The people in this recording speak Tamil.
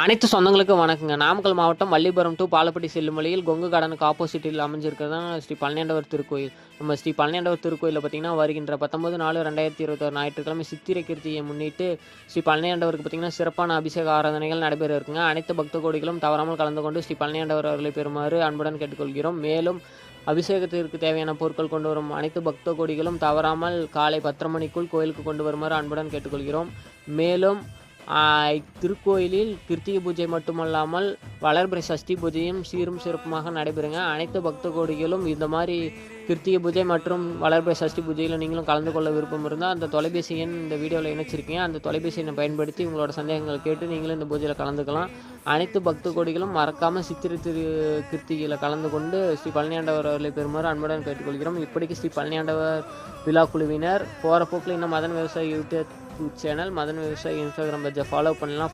அனைத்து சொந்தங்களுக்கும் வணக்கங்க. நாமக்கல் மாவட்டம் வல்லிபுரம் டு பாலப்பட்டி செல்லும் வழியில் கொங்கு கார்டனுக்கு ஆப்போசிட்டில் அமைஞ்சிருக்கிறது தான் ஸ்ரீ பழனியாண்டவர் திருக்கோயில். நம்ம ஸ்ரீ பழனியாண்டவர் திருக்கோயிலில் பார்த்தீங்கன்னா, வருகின்ற 19/4/2021 ஞாயிற்றுக்கிழமை சித்திரை கிருத்திகையை முன்னிட்டு ஸ்ரீ பழனியாண்டவருக்கு பார்த்தீங்கன்னா, சிறப்பான அபிஷேக ஆராதனைகள் நடைபெற இருக்குங்க. அனைத்து பக்த கோடிகளும் தவறாமல் கலந்து கொண்டு ஸ்ரீ பழனியாண்டவர் அவர்களை பெறுமாறு அன்புடன் கேட்டுக்கொள்கிறோம். மேலும் அபிஷேகத்திற்கு தேவையான பொருட்கள் கொண்டு வரும் அனைத்து பக்த கோடிகளும் தவறாமல் காலை 10:30 மணிக்குள் கோயிலுக்கு கொண்டு வருமாறு அன்புடன் கேட்டுக்கொள்கிறோம். மேலும் திருக்கோயிலில் கிருத்திகை பூஜை மட்டுமல்லாமல் வளர்பிறை சஷ்டி பூஜையும் சீரும் சிறப்புமாக நடைபெறுங்க. அனைத்து பக்த கோடிகளும் இந்த மாதிரி கிருத்திகை பூஜை மற்றும் வளர்பிறை சஷ்டி பூஜையில் நீங்களும் கலந்து கொள்ள விருப்பம் இருந்தால் அந்த தொலைபேசி எண் இந்த வீடியோவில் இணைச்சிருக்கீங்க. அந்த தொலைபேசி எண்ணை பயன்படுத்தி உங்களோட சந்தேகங்கள் கேட்டு நீங்களும் இந்த பூஜையில் கலந்துக்கலாம். அனைத்து பக்த கோடிகளும் மறக்காமல் சித்திரை கிருத்திகையில் கலந்து கொண்டு ஸ்ரீ பழனியாண்டவர் அவர்களை பெறுமாறு அன்புடன் கேட்டுக்கொள்கிறோம். இப்படிக்கு ஸ்ரீ பழனியாண்டவர் விழா குழுவினர் போகிற போக்கில் இன்னும் மதன் விவசாயி யூடியூப் சேனல், மதன் விவசாயி இன்ஸ்டாகிராம் பேஜை ஃபாலோ பண்ணலாம்.